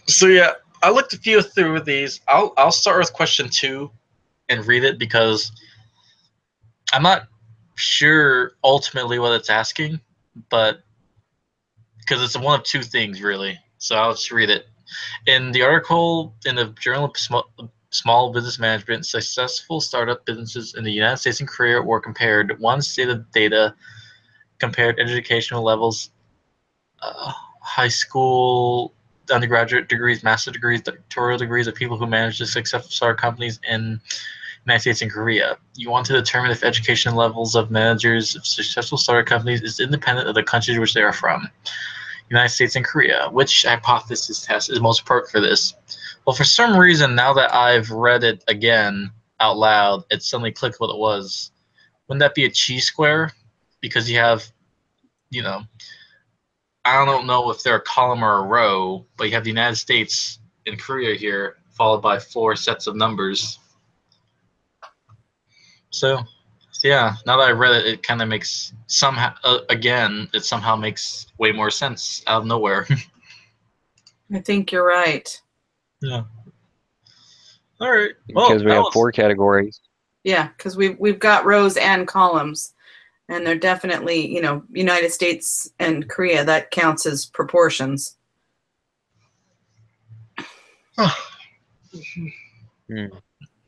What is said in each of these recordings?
So yeah, I looked a few through these. I'll start with question 2 and read it because I'm not sure ultimately what it's asking, but because it's one of two things really. So I'll just read it. In the article in the Journal of Small Business Management, successful startup businesses in the United States and Korea were compared. One state of data compared educational levels, high school, undergraduate degrees, master degrees, doctoral degrees of people who manage the successful startup companies in United States and Korea. You want to determine if education levels of managers of successful startup companies is independent of the countries which they are from. United States and Korea. Which hypothesis test is most appropriate for this? Well, for some reason, now that I've read it again out loud, it suddenly clicked what it was. Wouldn't that be a chi-square? Because you have, you know, I don't know if they're a column or a row, but you have the United States and Korea here, followed by 4 sets of numbers. So, yeah, now that I read it, it kind of makes somehow, again, it somehow makes way more sense out of nowhere. I think you're right. Yeah. All right. Well, Because we that have was 4 categories. Yeah, because we've got rows and columns, and they're definitely, United States and Korea, that counts as proportions.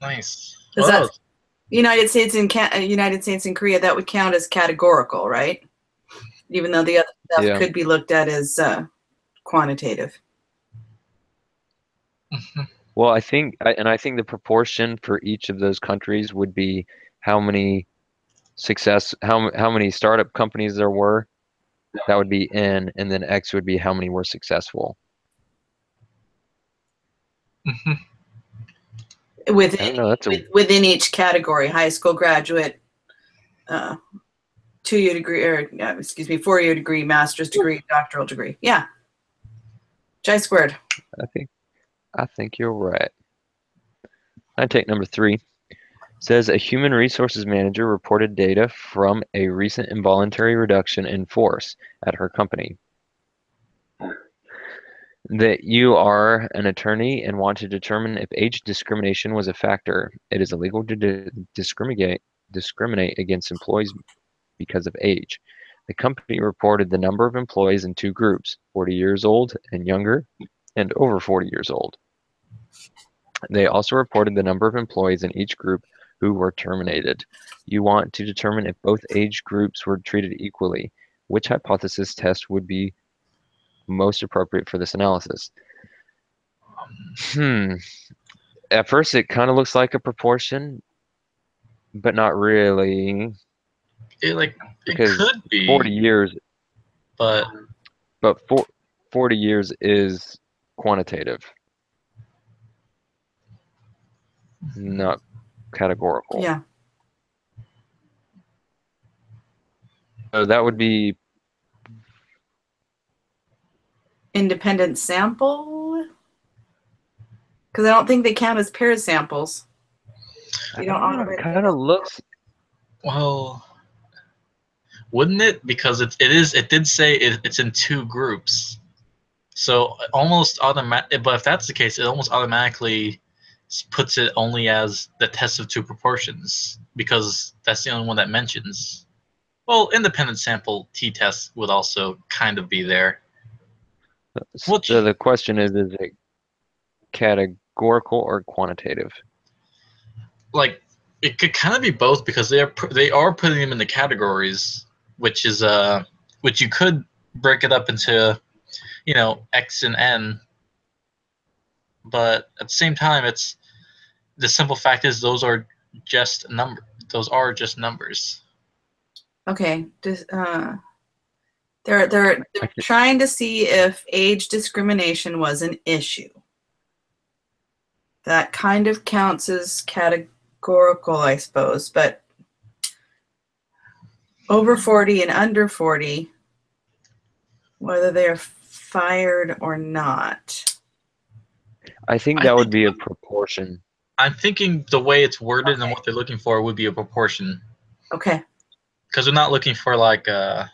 nice. Because Well, that's United States and Korea, that would count as categorical, right? Even though the other stuff Yeah. could be looked at as quantitative. Well, I think the proportion for each of those countries would be how many how many startup companies there were. That would be N, and then X would be how many were successful. I don't know. Within each category, high school graduate, 2-year degree, or 4-year degree, master's degree, doctoral degree. Yeah. Chi-squared. I think you're right. I take number 3. It says a human resources manager reported data from a recent involuntary reduction in force at her company. That you are an attorney and want to determine if age discrimination was a factor. It is illegal to discriminate against employees because of age. The company reported the number of employees in 2 groups, 40 years old and younger, and over 40 years old. They also reported the number of employees in each group who were terminated. You want to determine if both age groups were treated equally. Which hypothesis test would be most appropriate for this analysis? At first, it kind of looks like a proportion, but not really. it Because could be 40 years, but 40 years is quantitative, not categorical. Yeah. So that would be independent sample, because I don't think they count as pair samples. I don't know, it kind of looks. Well, wouldn't it? Because it did say it's in 2 groups, so almost automatic. But if that's the case, it almost automatically puts it only as the test of 2 proportions because that's the only one that mentions. Well, independent sample t-test would also kind of be there. So the question is it categorical or quantitative? Like, it could kind of be both because they are putting them in the categories, which is which you could break it up into, X and N. But at the same time, it's the simple fact is those are just numbers. Okay. They're trying to see if age discrimination was an issue. That kind of counts as categorical, I suppose, but over 40 and under 40, whether they're fired or not. I think that would be a proportion. I'm thinking the way it's worded and what they're looking for would be a proportion. Okay. Because they're not looking for I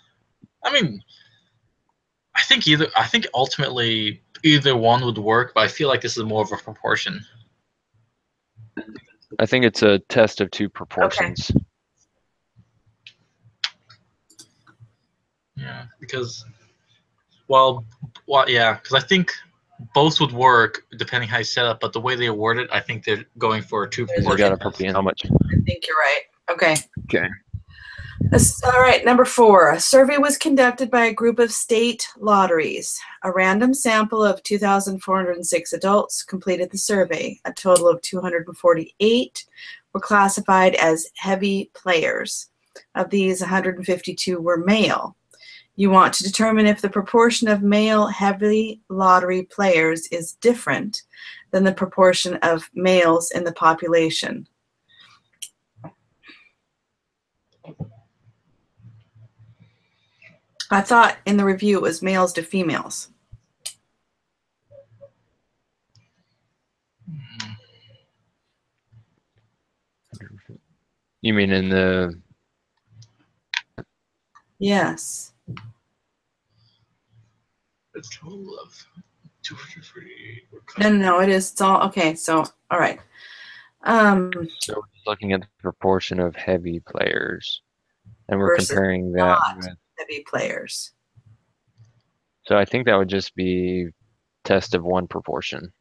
think ultimately either one would work, but I feel like this is more of a proportion. I think it's a test of two proportions. Yeah, because because I think both would work depending how you set up, but the way they award it, I think they're going for a two There's a You got to proportion. put in how much? I think you're right. Okay. Okay. All right, number 4. A survey was conducted by a group of state lotteries. A random sample of 2,406 adults completed the survey. A total of 248 were classified as heavy players. Of these, 152 were male. You want to determine if the proportion of male heavy lottery players is different than the proportion of males in the population. I thought in the review it was males to females. You mean in the? Yes. A total of 248. No, it is. It's all okay. So, all right. So we're just looking at the proportion of heavy players, and we're Versus comparing that not with. heavy players. So I think that would just be test of one proportion.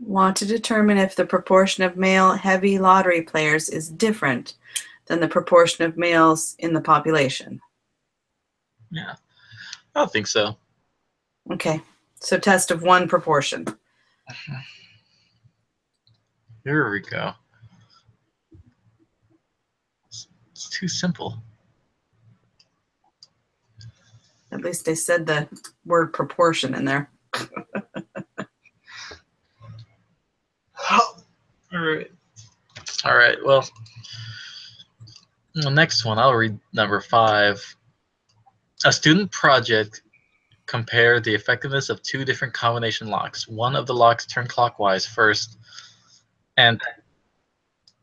Want to determine if the proportion of male heavy lottery players is different than the proportion of males in the population. Yeah, I don't think so. Okay, so test of one proportion. Here we go. It's too simple. At least they said the word proportion in there. All right. Well, the next one, I'll read number 5. A student project compared the effectiveness of 2 different combination locks. One of the locks turned clockwise first, and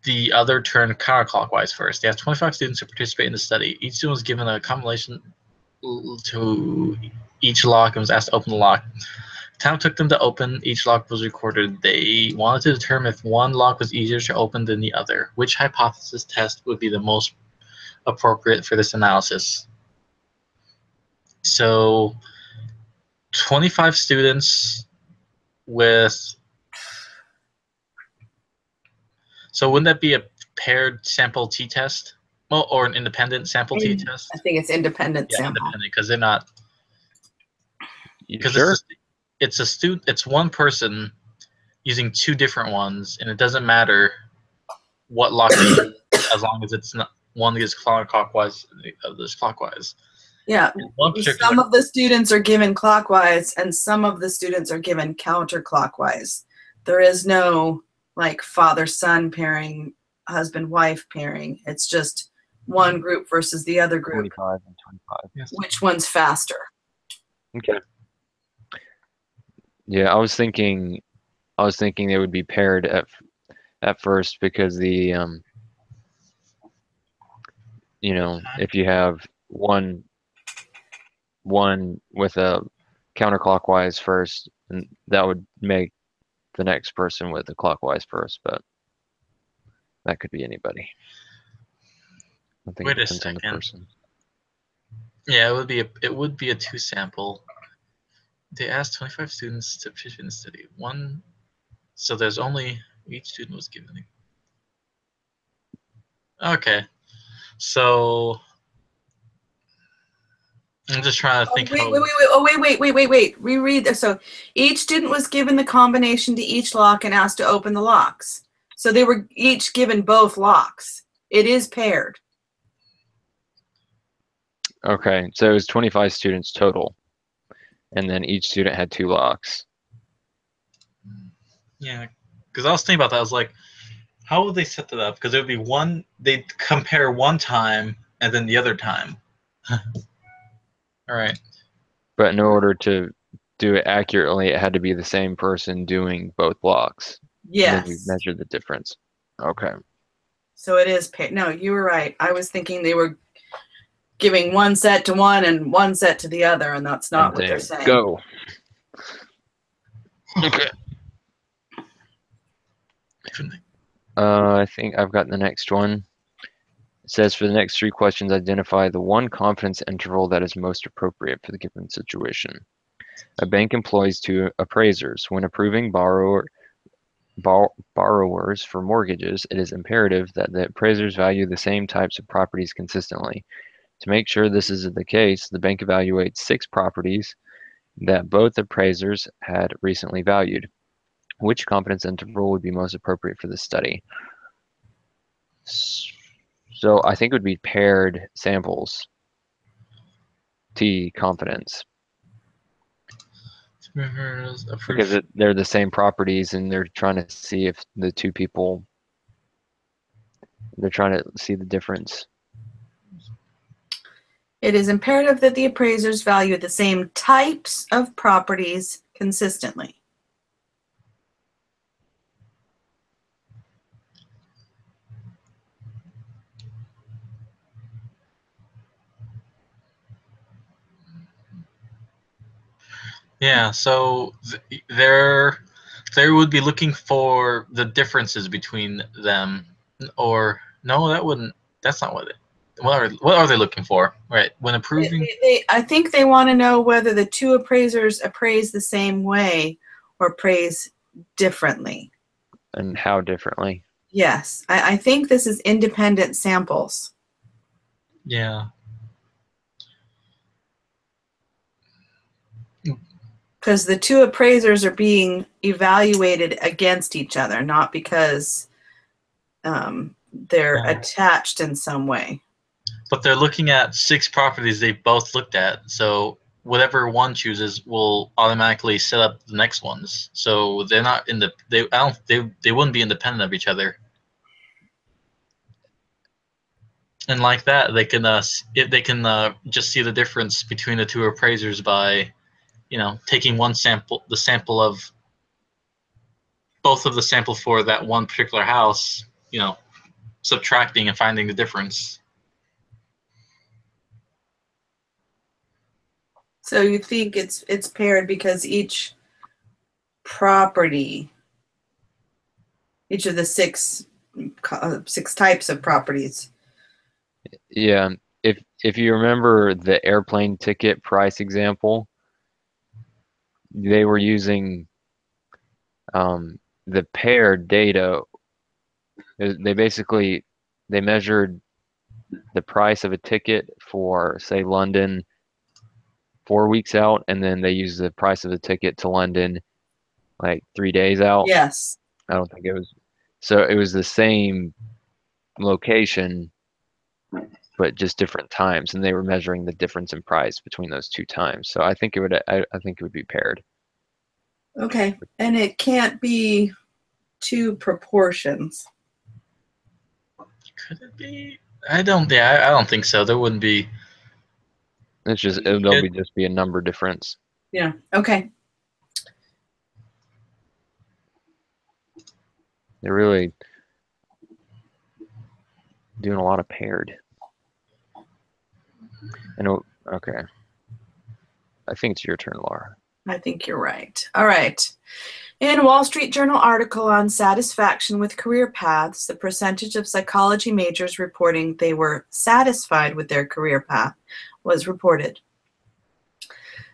the other turned counterclockwise first. They have 25 students who participate in the study. Each student was given a combination to each lock and was asked to open the lock. Time took them to open. Each lock was recorded. They wanted to determine if one lock was easier to open than the other. Which hypothesis test would be the most appropriate for this analysis? So 25 students with... So wouldn't that be a paired sample t-test? Well, or an independent sample t-test? I think it's independent Yeah, sample. independent, because they're not... You sure? It's one person using 2 different ones, and it doesn't matter what lock they use as long as it's not one is counterclockwise and the other is clockwise. Yeah, One particular, some of the students are given clockwise and some of the students are given counterclockwise. There is no like father-son pairing, husband-wife pairing. It's just one group versus the other group. 25 and 25. Yes. Which one's faster? Okay. Yeah, I was thinking they would be paired at first because the if you have one with a counterclockwise first, and that would make the next person with a clockwise first, but that could be anybody. I think Wait it a depends on the second. person. Yeah, it would be a 2 sample. They asked 25 students to participate in the study. So there's only each student was given. Okay, so I'm just trying to think. Wait. Reread this. So each student was given the combination to each lock and asked to open the locks. So they were each given both locks. It is paired. Okay, so it was 25 students total, and then each student had 2 locks. Yeah, because I was thinking about that. I was like, how would they set that up? Because it would be one, they'd compare one time and then the other time. All right. But in order to do it accurately, it had to be the same person doing both blocks. Yes. And then you measure the difference. Okay. So it is paired. No, you were right. I was thinking they were giving one set to one and one set to the other, and that's not And what they're then saying. Go. Okay. I think I've got the next one. It says for the next 3 questions, identify the one confidence interval that is most appropriate for the given situation. A bank employs 2 appraisers. When approving borrowers for mortgages, it is imperative that the appraisers value the same types of properties consistently. To make sure this is the case, the bank evaluates 6 properties that both appraisers had recently valued. Which confidence interval would be most appropriate for this study? So I think it would be paired samples. T confidence. Because they're the same properties and they're trying to see if the 2 people, they're trying to see the difference. It is imperative that the appraisers value the same types of properties consistently. Yeah, so they would be looking for the differences between them, or no, that wouldn't. That's not what it. What are they looking for? Right, when approving. I think they want to know whether the 2 appraisers appraise the same way or appraise differently. And how differently? Yes, I think this is independent samples. Yeah. Because the 2 appraisers are being evaluated against each other, not because they're attached in some way. But they're looking at 6 properties they both looked at, so whatever one chooses will automatically set up the next ones. So they're not in the they wouldn't be independent of each other. And like that, they can just see the difference between the 2 appraisers by, taking one sample, the sample of both of the sample for that one particular house, subtracting and finding the difference. So you think it's paired because each property, each of the 6 types of properties. Yeah, if you remember the airplane ticket price example, they were using the paired data. They measured the price of a ticket for, say, London 4 weeks out, and then they used the price of the ticket to London like 3 days out. Yes. I don't think it was. So it was the same location, but just different times, and they were measuring the difference in price between those 2 times. So I think it would be paired. Okay, and it can't be 2 proportions. Could it be? I don't think so. There wouldn't be. There'll just be a number difference. Yeah. Okay. They're really doing a lot of paired. Okay. I think it's your turn, Laura. I think you're right. All right. In a Wall Street Journal article on satisfaction with career paths, the percentage of psychology majors reporting they were satisfied with their career path was reported.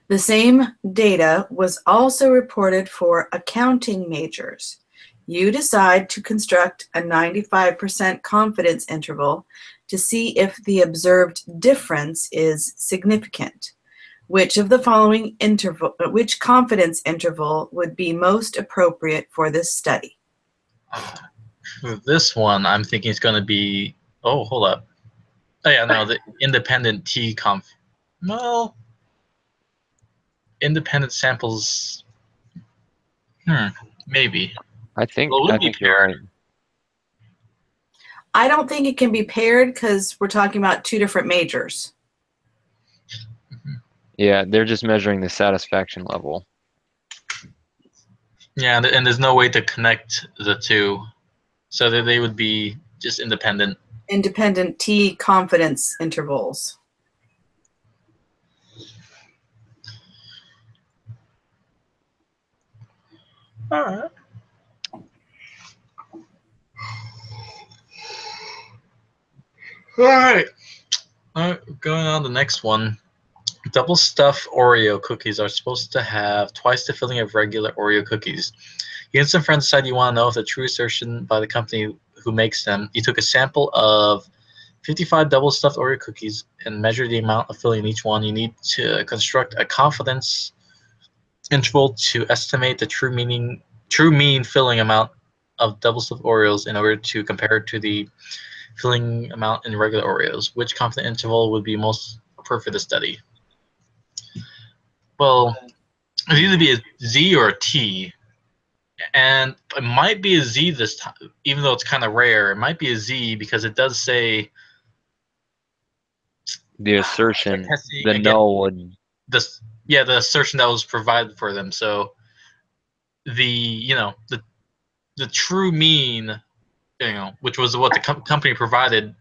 The same data was also reported for accounting majors. You decide to construct a 95% confidence interval to see if the observed difference is significant. Which confidence interval would be most appropriate for this study? For this one, I'm thinking it's going to be. Oh, hold up. Oh yeah, no, the independent T-conf. Well, independent samples. Maybe. I think you're right. I don't think it can be paired because we're talking about 2 different majors. Yeah, they're just measuring the satisfaction level. Yeah, and there's no way to connect the 2, so that they would be just independent. Independent T confidence intervals. All right. All right. All right. Going on to the next one. Double stuffed Oreo cookies are supposed to have twice the filling of regular Oreo cookies. You and some friends decide you want to know if the true assertion by the company who makes them. You took a sample of 55 double stuffed Oreo cookies and measured the amount of filling in each one. You need to construct a confidence interval to estimate the true mean filling amount of double stuffed Oreos in order to compare it to the filling amount in regular Oreos. Which confidence interval would be most appropriate for the study? Well, it'd either be a Z or a T, and it might be a Z this time, even though it's kind of rare. It might be a Z because it does say The assertion, testing the against null would. the assertion that was provided for them. So the the true mean, which was what the company provided.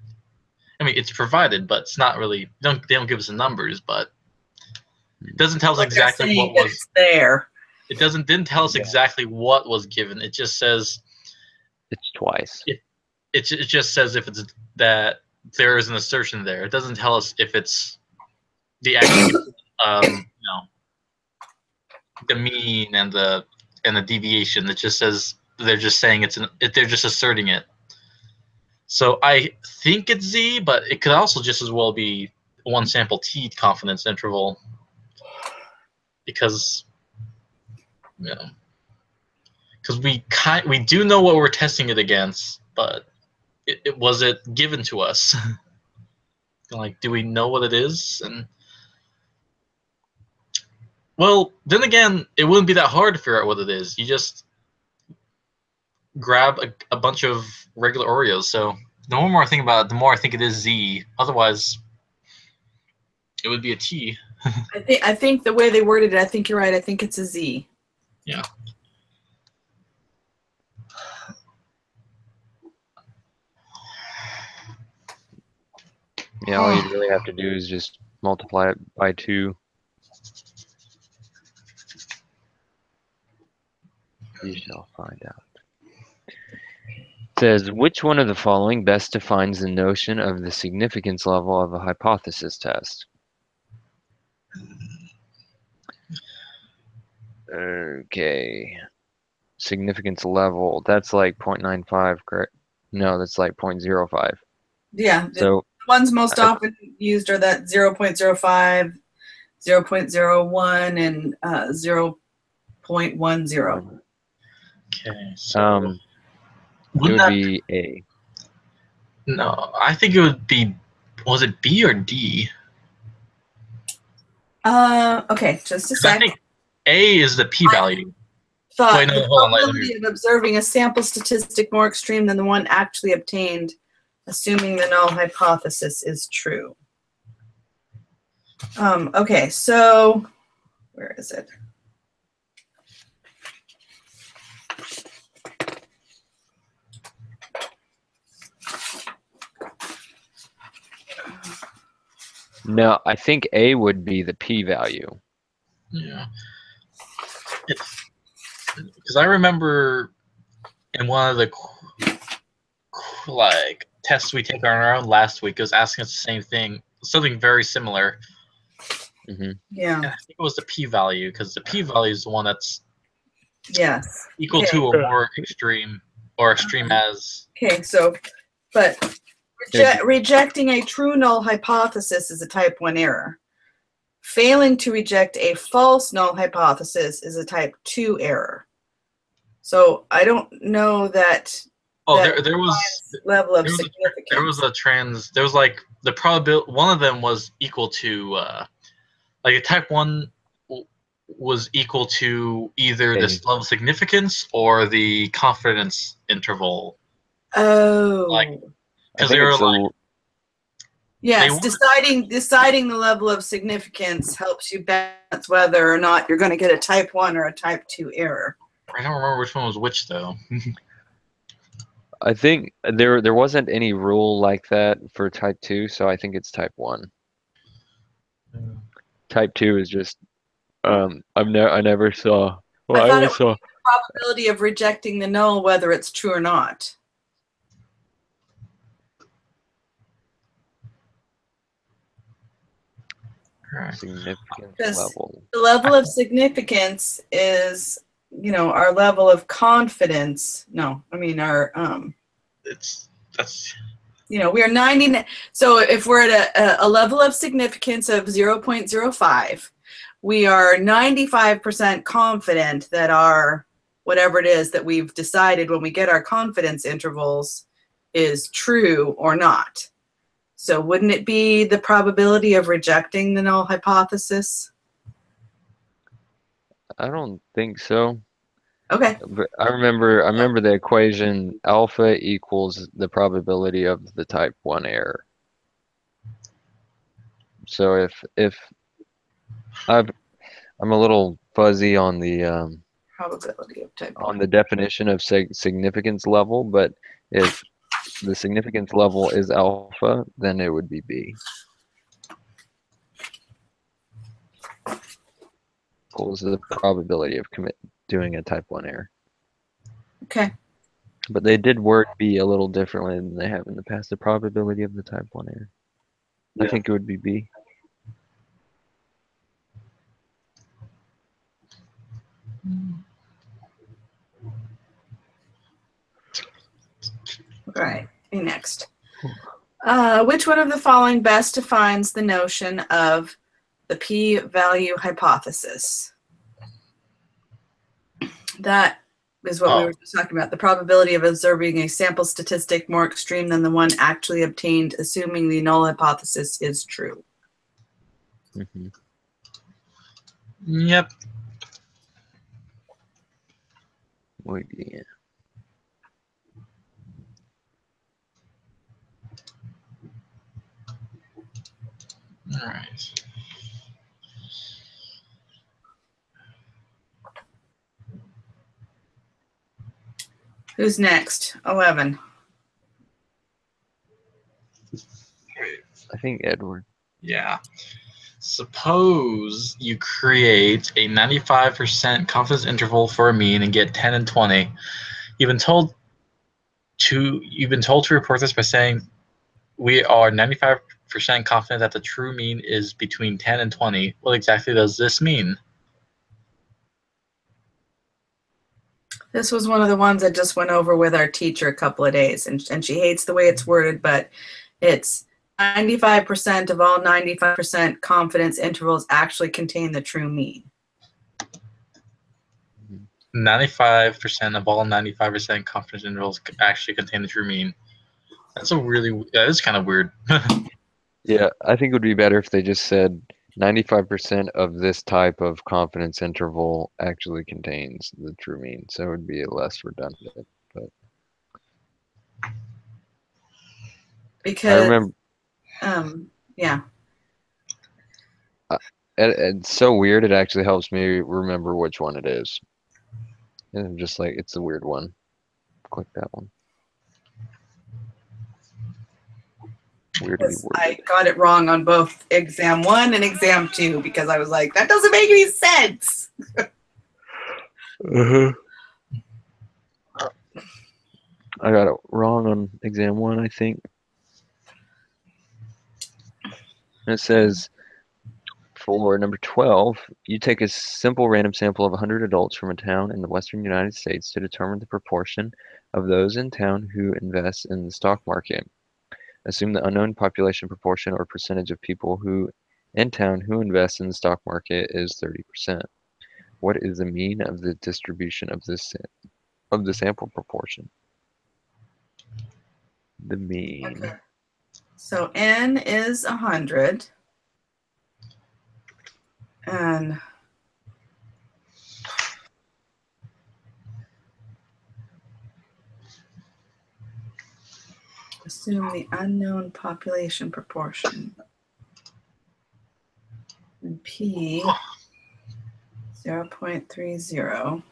I mean, it's provided, but it's not really. They don't give us the numbers, but it doesn't tell us But they're exactly saying what that was. it's there. It didn't tell us Yeah. exactly what was given. It just says It's twice. it just says if it's that there is an assertion there. It doesn't tell us if it's the actual the mean and the deviation. It just says they're just saying they're just asserting it. So I think it's Z, but it could also just as well be one sample T confidence interval, because because we do know what we're testing it against, but was it given to us? Like, do we know what it is? And well, then again, it wouldn't be that hard to figure out what it is. You just grab a bunch of regular Oreos. So the more I think about it, the more I think it is Z. Otherwise, it would be a T. I think the way they worded it, I think you're right. I think it's a Z. Yeah. Yeah, all you'd really have to do is just multiply it by 2. You shall find out. It says, which one of the following best defines the notion of the significance level of a hypothesis test? Okay. Significance level, that's like 0.95, correct? No, that's like 0.05. Yeah. So The ones most often used are that 0.05, 0.01, and 0.10. Okay. So it would be A. No, I think it would be. Was it B or D? Okay, just a 'Cause I sec. think A is the p-value. Thought Wait, no, the hold on, let me- probability of observing a sample statistic more extreme than the one actually obtained, assuming the null hypothesis is true. Okay, so where is it? No, I think A would be the p-value. Yeah. Because I remember in one of the like tests we take on our own last week, it was asking us the same thing, something very similar. Mm-hmm. Yeah. And I think it was the p-value, because the p-value is the one that's Yes. equal Okay. to or more extreme, or extreme as. Okay, so, but rejecting a true null hypothesis is a type 1 error. Failing to reject a false null hypothesis is a type 2 error. So I don't know that. Oh, that there was level of there was significance. there was like the probability. One of them was equal to like a type 1 was equal to either this level of significance or the confidence interval. Oh. Like, because they were like, yes, deciding the level of significance helps you balance whether or not you're going to get a type 1 or a type 2 error. I don't remember which one was which though. I think there wasn't any rule like that for type 2, so I think it's type 1. Type 2 is just I never saw. Well, I always saw. probability of rejecting the null, whether it's true or not. Right. Significance 'Cause level. the level of significance is, you know, our level of confidence. No, I mean our That's you know, we are 90. So if we're at a level of significance of 0.05, we are 95% confident that our, whatever it is that we've decided when we get our confidence intervals is true or not. So wouldn't it be the probability of rejecting the null hypothesis? I don't think so. Okay. But I remember the equation alpha equals the probability of the type 1 error. So if I'm a little fuzzy on the Probability of type 1. definition of significance level, but if the significance level is alpha, then it would be B. Equals the probability of doing a type 1 error. Okay. But they did word B a little differently than they have in the past. The probability of the type 1 error. I Yeah. think it would be B. All right. Next. Which one of the following best defines the notion of the p-value hypothesis? That is what we were just talking about. The probability of observing a sample statistic more extreme than the one actually obtained, assuming the null hypothesis is true. Mm-hmm. Yep. Muy bien. All right. Who's next? 11. I think Edward. Yeah. Suppose you create a 95% confidence interval for a mean and get 10 and 20. You've been told to report this by saying we are 95% confident that the true mean is between 10 and 20. What exactly does this mean? This was one of the ones I just went over with our teacher a couple of days, and she hates the way it's worded, but it's 95% of all 95% confidence intervals actually contain the true mean. 95% of all 95% confidence intervals actually contain the true mean. That is kind of weird. Yeah, I think it would be better if they just said 95% of this type of confidence interval actually contains the true mean. So it would be less redundant. But Because, I remember, yeah. it's so weird. It actually helps me remember which one it is. And I'm just like, it's a weird one. Click that one. Weirdly worded. I got it wrong on both exam 1 and exam 2 because I was like, that doesn't make any sense. I got it wrong on exam 1, I think. And it says, for number 12, you take a simple random sample of 100 adults from a town in the western United States to determine the proportion of those in town who invest in the stock market. Assume the unknown population proportion or percentage of people who in town who invest in the stock market is 30%. What is the mean of the distribution of the sample proportion? The mean. Okay. So N is 100. And assume the unknown population proportion. And P 0.30.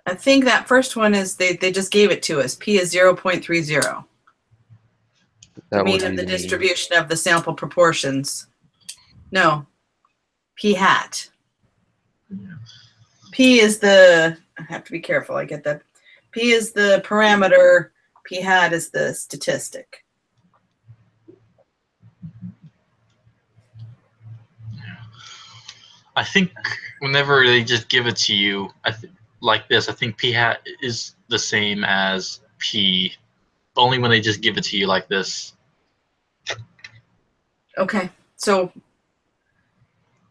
I think that first one is they just gave it to us. P is 0.30. The That mean would of be the the mean. distribution of the sample proportions. No, p hat. P is the, I have to be careful, I get that. P is the parameter, p hat is the statistic. I think whenever they just give it to you, like this, I think p hat is the same as p, only when they just give it to you like this. Okay, so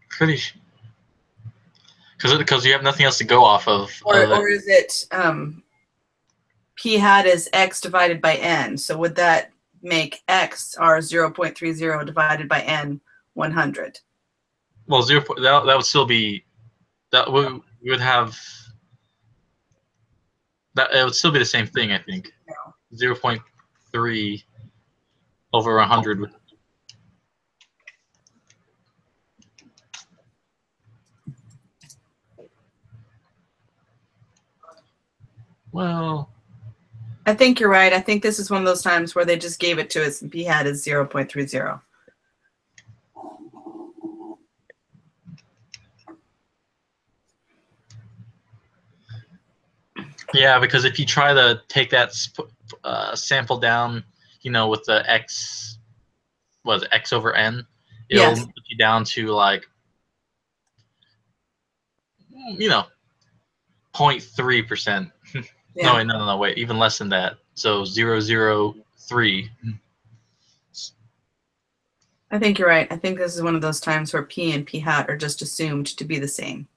Pretty, because you have nothing else to go off of. or is it p hat is x divided by n? So would that make x r 0.30 divided by n 100? Well, that would still be that we would have that it would still be the same thing. I think 0.3 over 100. Well, I think you're right. I think this is one of those times where they just gave it to us and p hat is 0.30. yeah, because if you try to take that sample down, with the x, was x over n, it'll Yes. put you down to like, 0.3%. Yeah. No, wait, even less than that. So 0.003. I think you're right. I think this is one of those times where p and p hat are just assumed to be the same.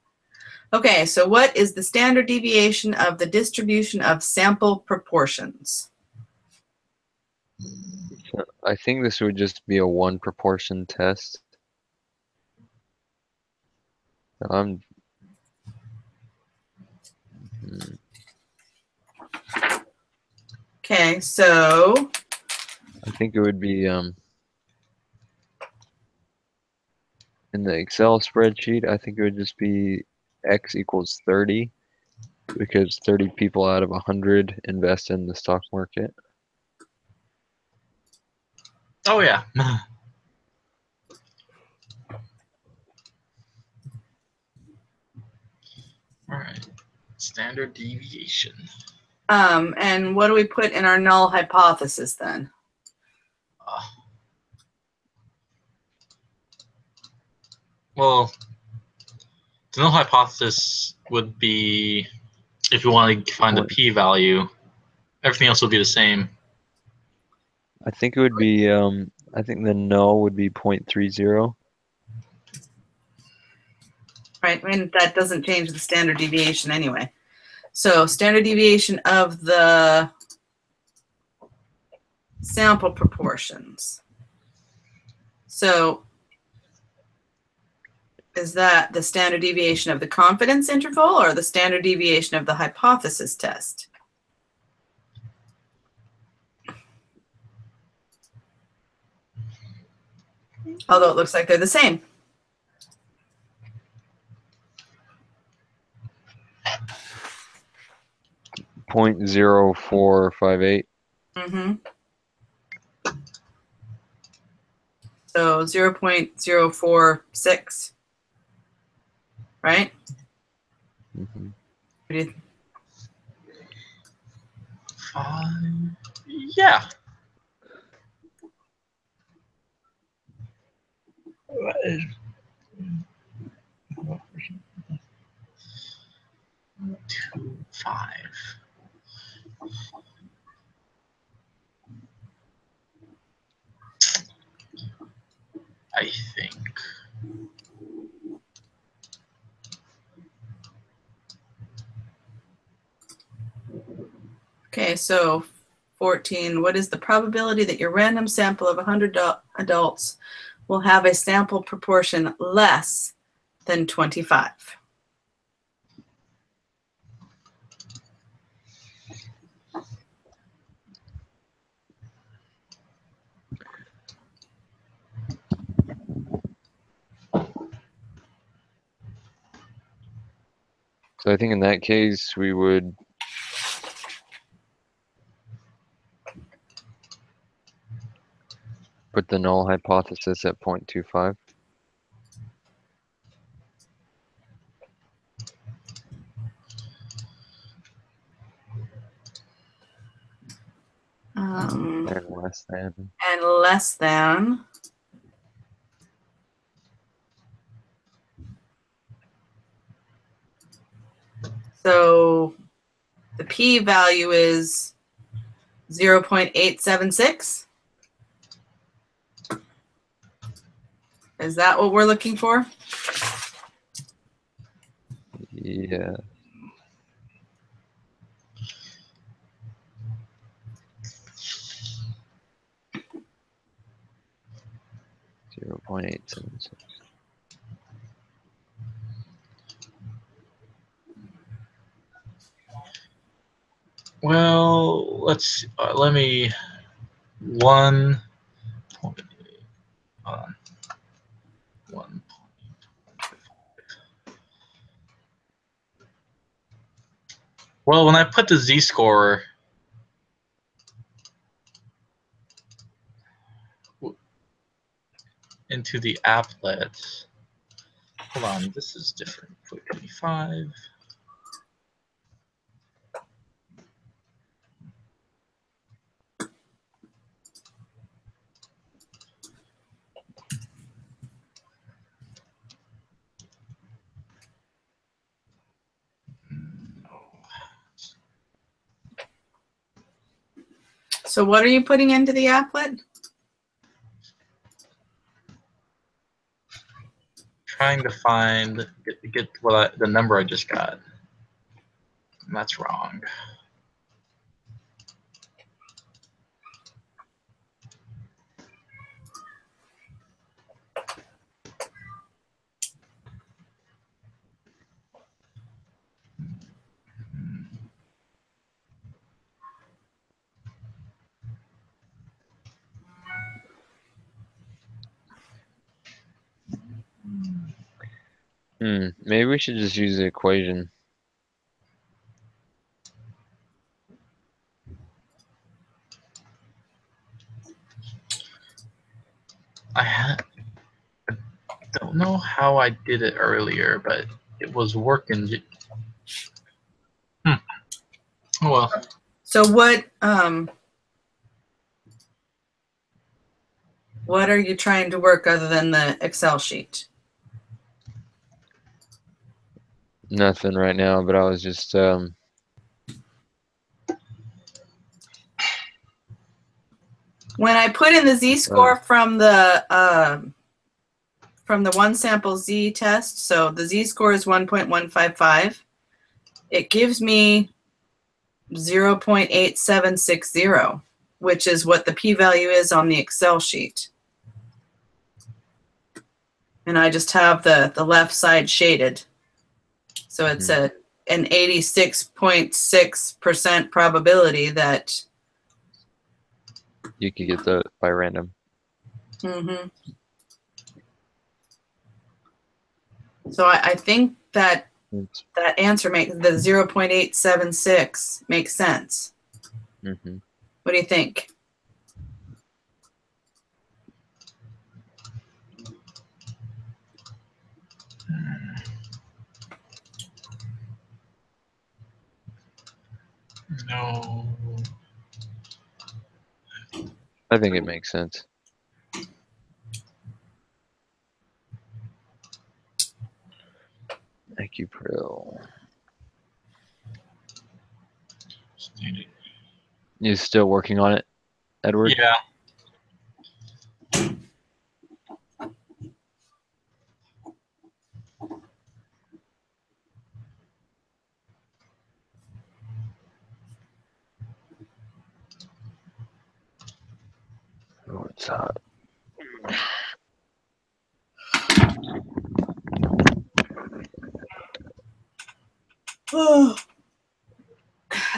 Okay, so what is the standard deviation of the distribution of sample proportions? I think this would just be a one proportion test. Hmm. Okay, so I think it would be in the Excel spreadsheet. I think it would just be x equals 30 because 30 people out of 100 invest in the stock market. Oh yeah. All right. Standard deviation. and what do we put in our null hypothesis then? Well, the null hypothesis would be if you want to find the p-value, everything else will be the same. I think it would be, I think the null would be 0.30. Right, and that doesn't change the standard deviation anyway. So standard deviation of the sample proportions. So is that the standard deviation of the confidence interval or the standard deviation of the hypothesis test? Although it looks like they're the same. .0458. Mm-hmm. So 0.046, right? Mm-hmm. Yeah. Five. I think. Okay, so 14, what is the probability that your random sample of 100 adults will have a sample proportion less than 25? So I think in that case we would Put the null hypothesis at 0.25. And And less than. less than. So the p-value is 0.876. Is that what we're looking for? Yeah. Zero 0.876. Well, let's let me 1. Hold on. 1. Well, when I put the z-score into the applet, hold on, this is different. 0.25. So what are you putting into the applet? Trying to find get what the number I just got. And that's wrong. Maybe we should just use the equation. I don't know how I did it earlier, but it was working. Oh well. So what are you trying to work other than the Excel sheet? Nothing right now, but I was just When I put in the z-score from the one sample z test, so the z-score is 1.155, it gives me 0.8760, which is what the p-value is on the Excel sheet. And I just have the left side shaded. So it's an 86.6% probability that you could get that by random. So I think that that answer makes the 0.876 makes sense. What do you think? No. I think it makes sense. AccuPril. You still working on it, Edward? Yeah. Oh, it's hot. Oh.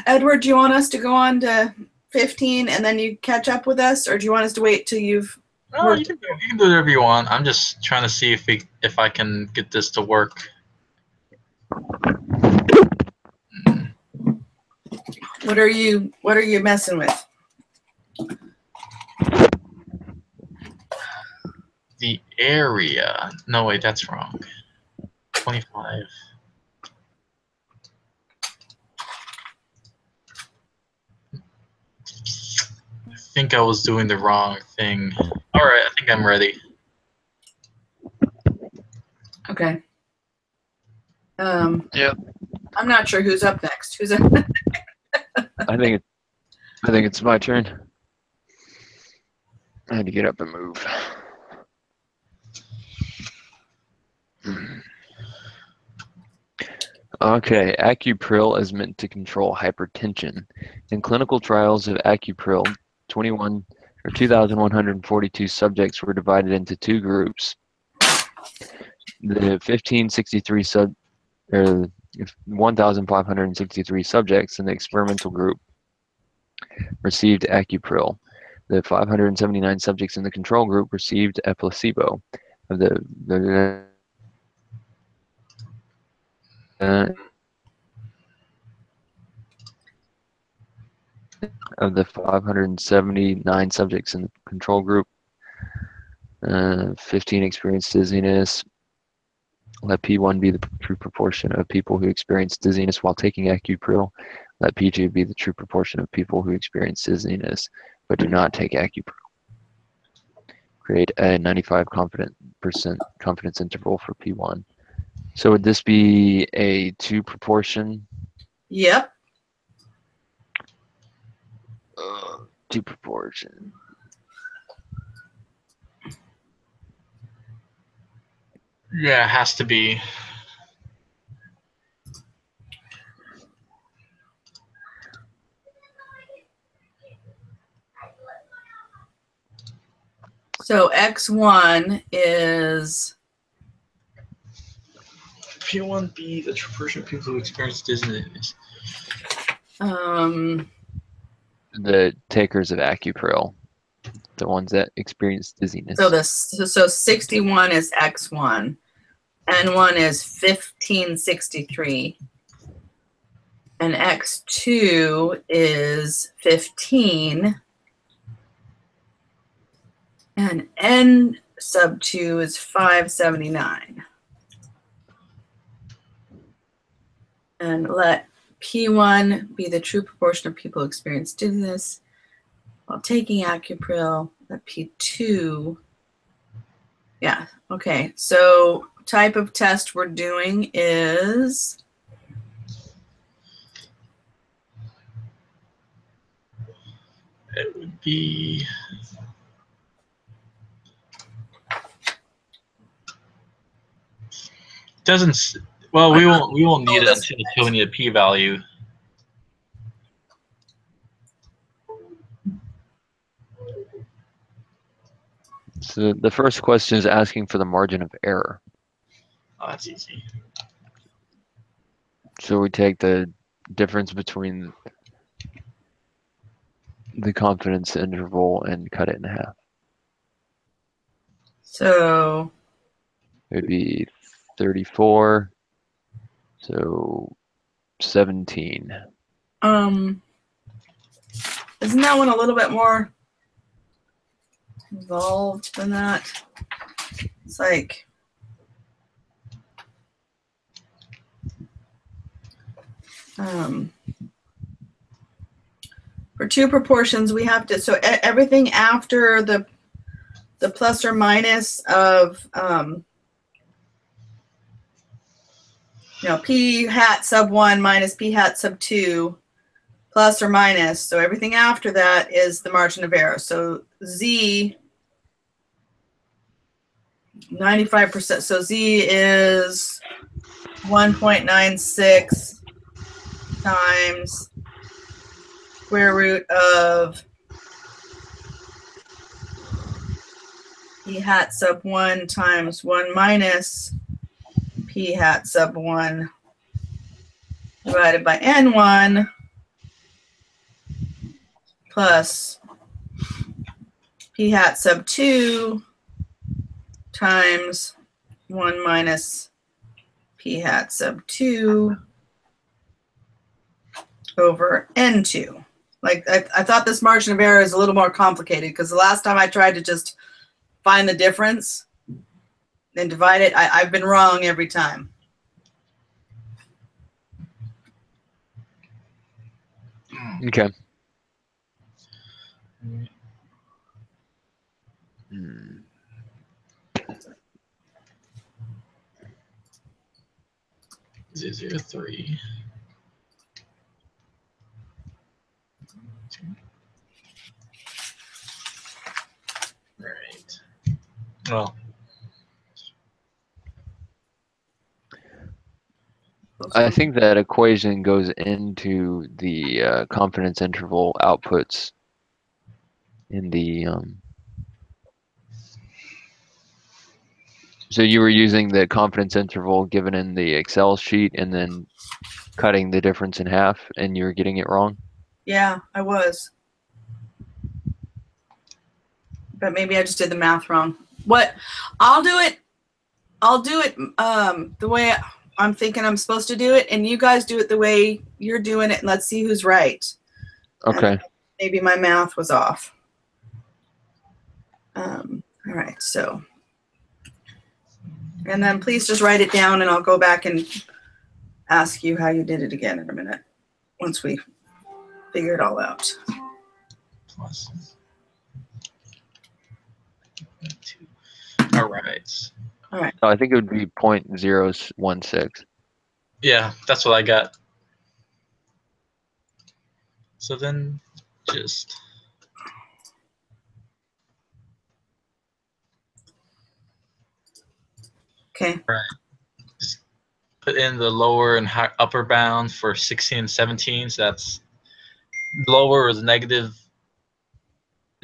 Edward, do you want us to go on to 15 and then you catch up with us, or do you want us to wait till you've No, you can do whatever you want. I'm just trying to see if I can get this to work. What are you messing with? the area. No, wait, that's wrong. 25. I think I was doing the wrong thing. All right, I think I'm ready. Okay. Yep. I'm not sure who's up next. Who's up? I think it's my turn. I had to get up and move. Okay, Acupril is meant to control hypertension. In clinical trials of Acupril, 2,142 subjects were divided into two groups. The 1,563 subjects in the experimental group received Acupril. The 579 subjects in the control group received a placebo. Of the 579 subjects in the control group, 15 experienced dizziness. Let P1 be the true proportion of people who experience dizziness while taking Acupril. Let P2 be the true proportion of people who experience dizziness but do not take Acupril. Create a 95% confidence interval for P1. So would this be a 2 proportion? Yep. 2 proportion. Yeah, it has to be. So X1 is P1B, the proportion of people who experience dizziness. The takers of Acupril, the ones that experience dizziness. so 61 is X1. N1 is 1563. And X2 is 15. And N sub 2 is 579. And let P1 be the true proportion of people who experience dizziness while taking Acupril. Let P2, yeah, okay. So type of test we're doing is it would be doesn't well we won't need it until we need a p-value. So the first question is asking for the margin of error. Oh, that's easy. So we take the difference between the confidence interval and cut it in half. so It would be 34, so 17. isn't that one a little bit more involved than that? It's like for 2 proportions we have to, so everything after the plus or minus of P hat sub 1 minus P hat sub 2 plus or minus, so everything after that is the margin of error. So Z 95%, so Z is 1.96 times square root of P hat sub 1 times 1 minus P hat sub 1 divided by N1 plus P hat sub 2 times 1 minus P hat sub 2 over N2. Like I thought this margin of error is a little more complicated because the last time I tried to just find the difference, then divide it. I've been wrong every time. Okay. Zero 3. Right. Well. I think that equation goes into the confidence interval outputs in the so you were using the confidence interval given in the Excel sheet and then cutting the difference in half, and you were getting it wrong? Yeah, I was. But maybe I just did the math wrong. What? I'll do it the way I'm thinking I'm supposed to do it, and you guys do it the way you're doing it, and let's see who's right. Okay. And maybe my math was off. All right, so. And then please just write it down, and I'll go back and ask you how you did it again in a minute once we figure it all out. Plus. All right. All right. So I think it would be 0.016. Yeah, that's what I got. So then just Okay. right. Just put in the lower and upper bound for 16 and 17. So that's lower is negative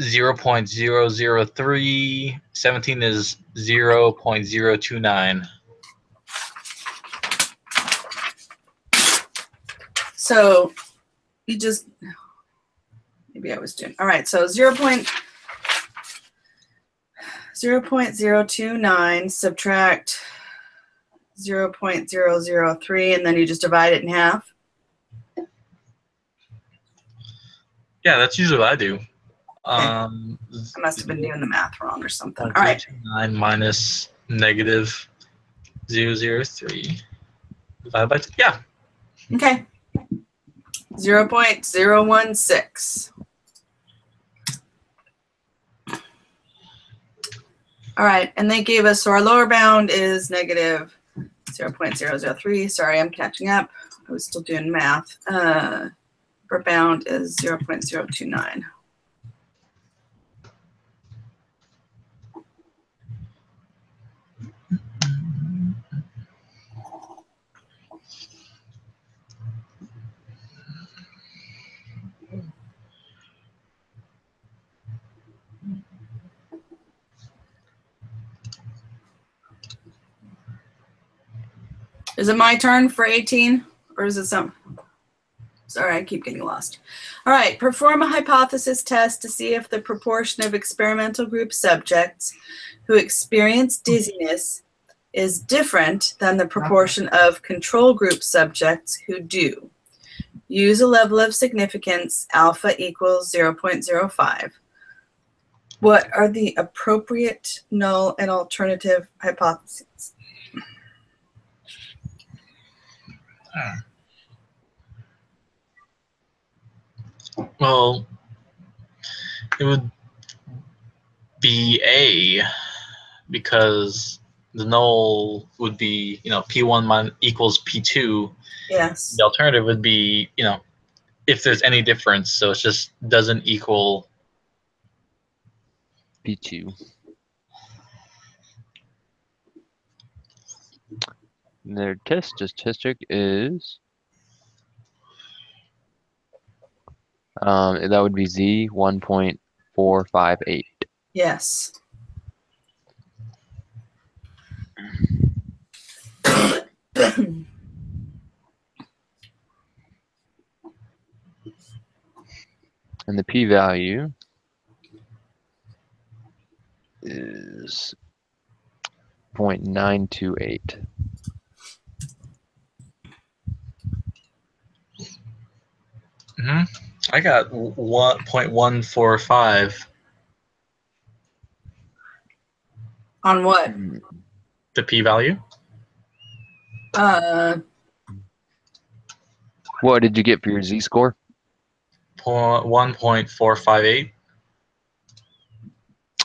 0.003. 17 is 0.029. So you just, maybe I was doing, all right, so 0.029 subtract 0.003, and then you just divide it in half. Yeah, that's usually what I do. I must have been doing the math wrong or something. All right. 9 minus negative 0.003 divided by 2. Yeah. Okay. 0.016. All right, and they gave us, so our lower bound is negative 0.003. Sorry, I'm catching up. I was still doing math. Upper bound is 0.029. Is it my turn for 18, or is it some? Sorry, I keep getting lost. All right, perform a hypothesis test to see if the proportion of experimental group subjects who experience dizziness is different than the proportion of control group subjects who do. Use a level of significance, alpha equals 0.05. What are the appropriate null and alternative hypotheses? Well, it would be A, because the null would be, P1 equals P2. Yes. The alternative would be, if there's any difference, so it just doesn't equal P2. And their test statistic is that would be Z 1.458. Yes. And the p-value is 0.928. Mm-hmm. I got 1.145. On what? The p-value? What did you get for your z-score? 1.458.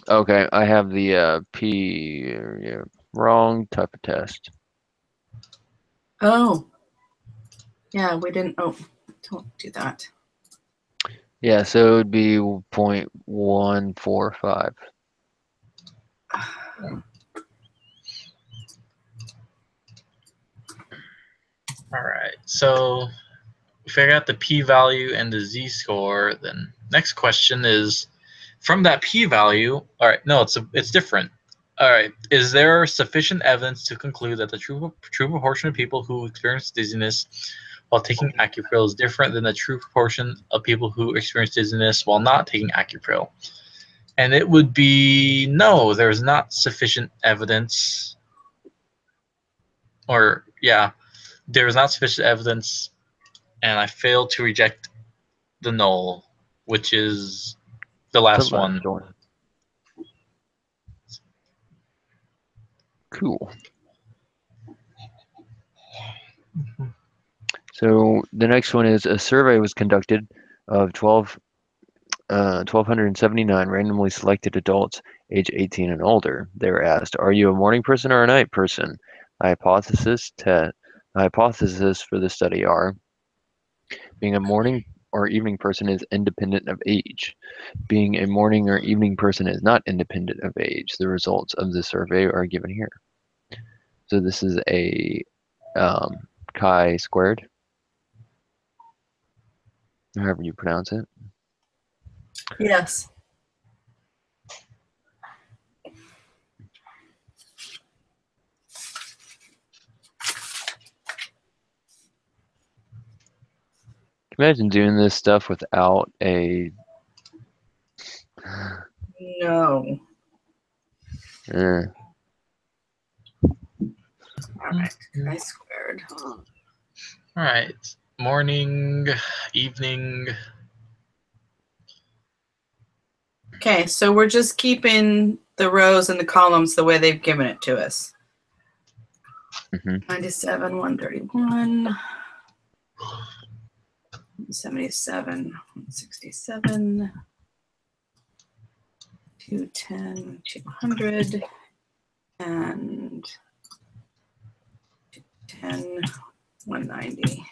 Okay, I have the p. Yeah, wrong type of test. Oh. Yeah, we didn't. Oh, don't do that. Yeah, so it would be 0.145. All right. So we figure out the p-value and the z-score. Then next question is, from that p-value. All right. No, it's different. All right. Is there sufficient evidence to conclude that the true proportion of people who experience dizziness while taking Accupril is different than the true proportion of people who experience dizziness while not taking Accupril? And it would be no, there's not sufficient evidence. Or, yeah, there is not sufficient evidence, and I failed to reject the null, which is the last one. Cool. So the next one is a survey was conducted of 1,279 randomly selected adults age 18 and older. They were asked, are you a morning person or a night person? The hypothesis for the study are being a morning or evening person is independent of age. Being a morning or evening person is not independent of age. The results of the survey are given here. So this is a chi-squared, however you pronounce it. Yes. Imagine doing this stuff without a. No. Eh. All right. Chi-squared. All right. Morning, evening. Okay, so we're just keeping the rows and the columns the way they've given it to us. 97, 131, 77, 167, 210, 200, and 210, 190.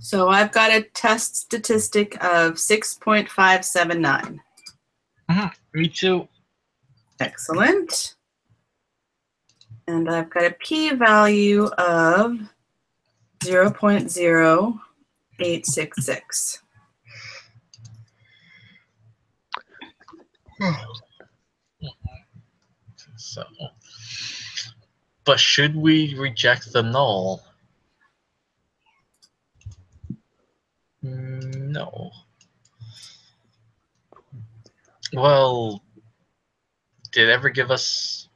So I've got a test statistic of 6.579. Me too. Excellent. And I've got a p-value of 0.0866. So, but should we reject the null? No. Well, did it ever give us?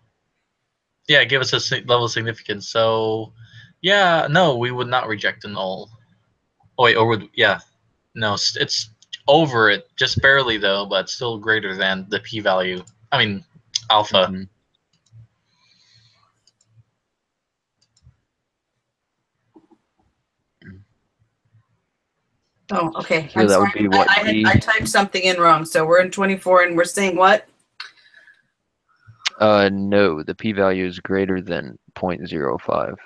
Yeah, give us a level of significance. So, yeah, no, we would not reject the null. Oh wait, or would No, it's over it just barely though, but still greater than the p-value. I mean, alpha. Oh, okay. So that would be what? I typed something in wrong. So we're in 24 and we're saying what? No, the p-value is greater than 0.05.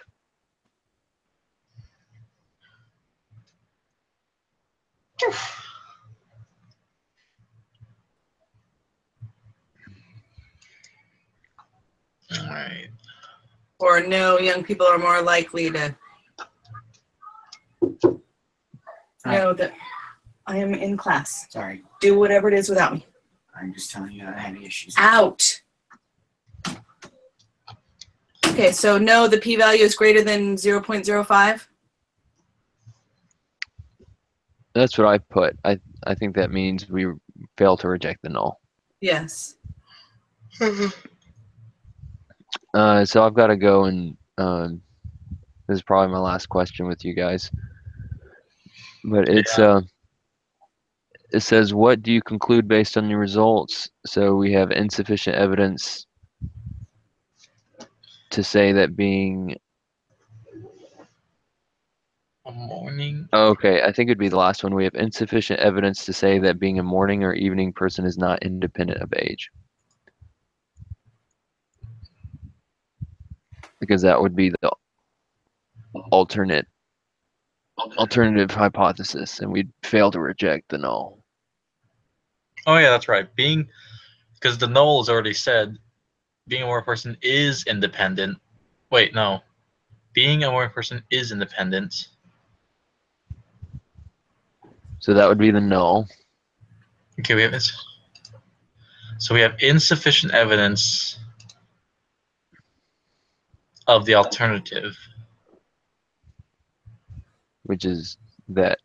All right. Or no, young people are more likely to know that I am in class. Sorry, Do whatever it is without me. I'm just telling you that I had issues. Out. Okay, so no, the p-value is greater than 0.05. That's what I put. I think that means we fail to reject the null. Yes. So I've got to go and this is probably my last question with you guys. But it's it says, what do you conclude based on the results? So we have insufficient evidence to say that being, A morning. okay, I think it'd be the last one. We have insufficient evidence to say that being a morning or evening person is not independent of age. Because that would be the alternative hypothesis, and we'd fail to reject the null. Oh yeah, that's right. Because the null has already said being a morning person is independent. Wait, no. Being a morning person is independent. So that would be the null. Okay, we have this. So we have insufficient evidence of the alternative. Which is that.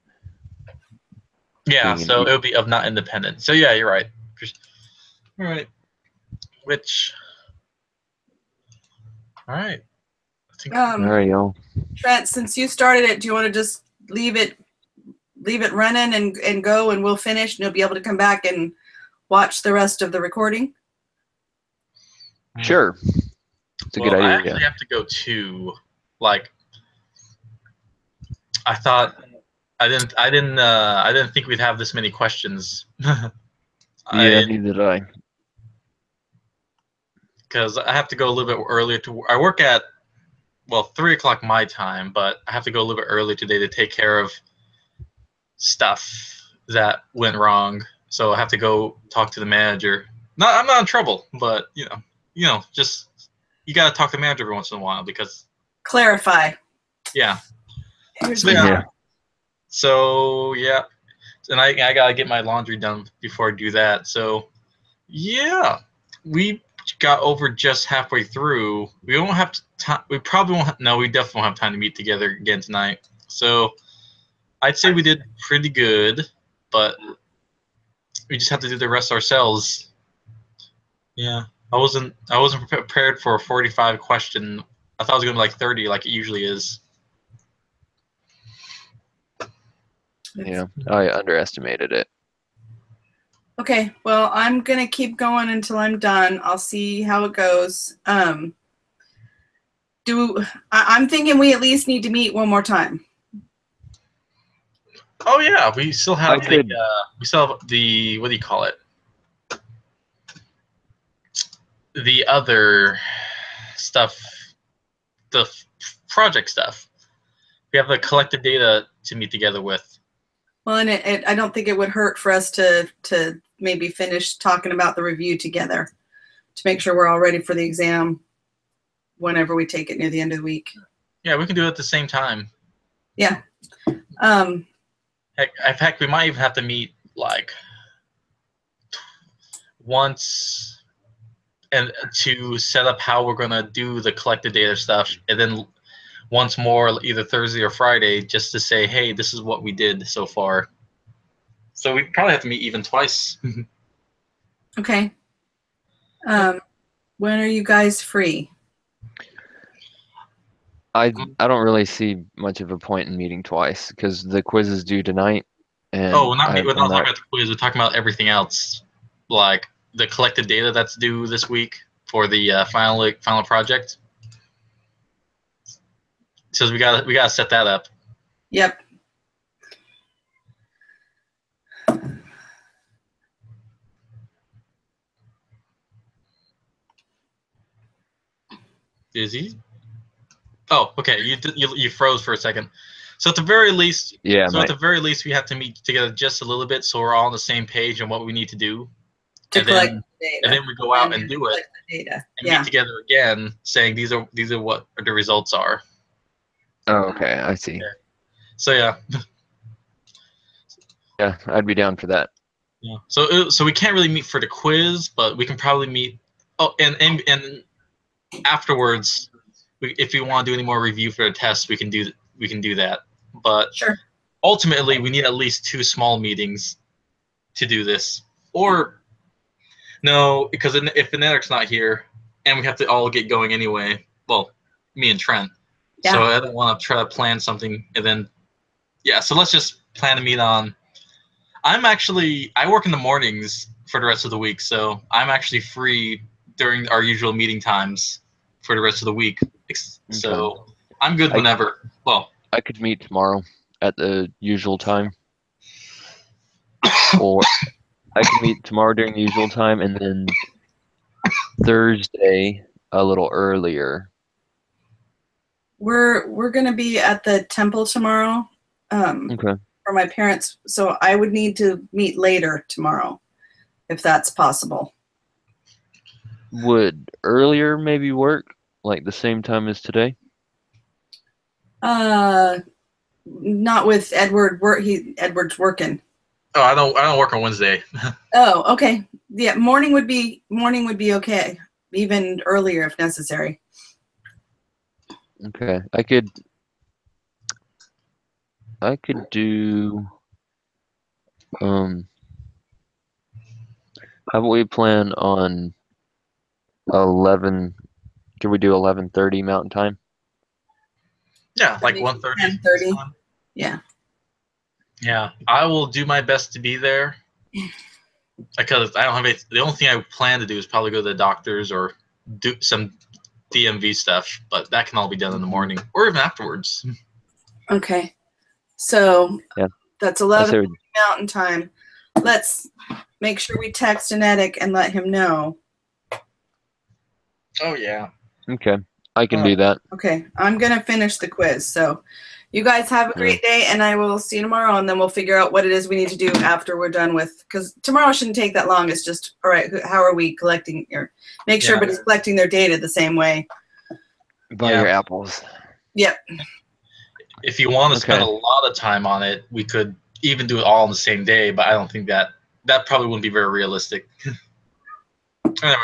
Yeah, Being an so it would be of not independent. So yeah, you're right. All right. Which. All right. I think. All right, y'all. Trent, since you started it, do you want to just leave it running and go, and we'll finish, and you'll be able to come back and watch the rest of the recording? Sure. It's a good I idea. actually have to go too. Like, I thought I didn't think we'd have this many questions. Yeah, neither did I. Because I have to go a little bit earlier I work at 3:00 my time, but I have to go a little bit early today to take care of stuff that went wrong. So I have to go talk to the manager. I'm not in trouble, but just you gotta talk to the manager every once in a while because Clarify. yeah. Here's So, the yeah. Yeah. So yeah, and I gotta get my laundry done before I do that. So yeah, we got over just halfway through. We won't have time. We probably won't. No, we definitely won't have time to meet together again tonight. So I'd say we did pretty good, but we just have to do the rest ourselves. Yeah, I wasn't prepared for a 45 question. I thought it was gonna be like 30, like it usually is. Yeah, I underestimated it. Okay, well, I'm gonna keep going until I'm done. I'll see how it goes. I'm thinking we at least need to meet one more time. Oh yeah, we still have I could- the what do you call it? The other stuff, the project stuff. We have the collected data to meet together with. Well, and I don't think it would hurt for us to maybe finish talking about the review together to make sure we're all ready for the exam whenever we take it near the end of the week. Yeah, we can do it at the same time. Yeah. Heck, we might even have to meet like once and to set up how we're gonna do the collected data stuff, and then once more either Thursday or Friday just to say, hey, this is what we did so far. So we probably have to meet even twice. Okay. When are you guys free? I don't really see much of a point in meeting twice because the quiz is due tonight. And we're not talking about the quiz. We're talking about everything else, like the collected data that's due this week for the final project. So we gotta set that up. Yep. Is he? Oh, okay. You froze for a second. So at the very least, yeah. at the very least, we have to meet together just a little bit, so we're all on the same page on what we need to do. To and collect then, the data. And then we go out and do it. The data. And meet together again, saying these are what the results are. Oh, okay. I see. Yeah. So yeah. Yeah, I'd be down for that. Yeah. So we can't really meet for the quiz, but we can probably meet. Oh, and afterwards, if we want to do any more review for the test, we can do that. But sure. Ultimately, we need at least 2 small meetings to do this. Or no, because if Venetic's not here, and we have to all get going anyway. Well, me and Trent. Yeah. So I don't want to try to plan something and then. Yeah. So let's just plan to meet on. I work in the mornings for the rest of the week, so I'm actually free during our usual meeting times for the rest of the week. So I'm good whenever. Well, I could meet tomorrow at the usual time, or I could meet tomorrow during the usual time, and then Thursday a little earlier. We're gonna be at the temple tomorrow. Okay. For my parents, so I would need to meet later tomorrow, if that's possible. Would earlier maybe work, like the same time as today? Not with Edward. Edward's working. oh, I don't work on Wednesday. Oh, okay. Yeah, morning would be okay. Even earlier if necessary. Okay. I could do how about we plan on 11? Can we do 11:30 Mountain Time? Yeah, like makes 1:30. 10:30. Yeah. Yeah, I will do my best to be there. Because I don't have the only thing I plan to do is probably go to the doctor's or do some DMV stuff, but that can all be done in the morning or even afterwards. Okay. So Yeah. that's I 11 said, Mountain Time. Let's make sure we text Anetic and let him know. Oh yeah. okay. I can do that. Okay, I'm gonna finish the quiz. So you guys have a great day, and I will see you tomorrow, and then we'll figure out what it is we need to do after we're done with, because tomorrow shouldn't take that long. It's just, all right, how are we collecting your, make sure everybody's collecting their data the same way. Buy your apples. Yep. If you want to spend a lot of time on it, we could even do it all on the same day, but I don't think that probably wouldn't be very realistic. Anyway,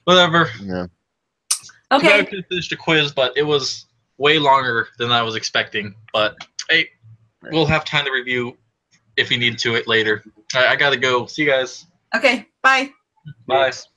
whatever. Yeah. Okay. I could finish the quiz, but it was way longer than I was expecting. But hey, we'll have time to review if we need to it later. All right, I gotta go. See you guys. Okay, bye. Bye. Thanks.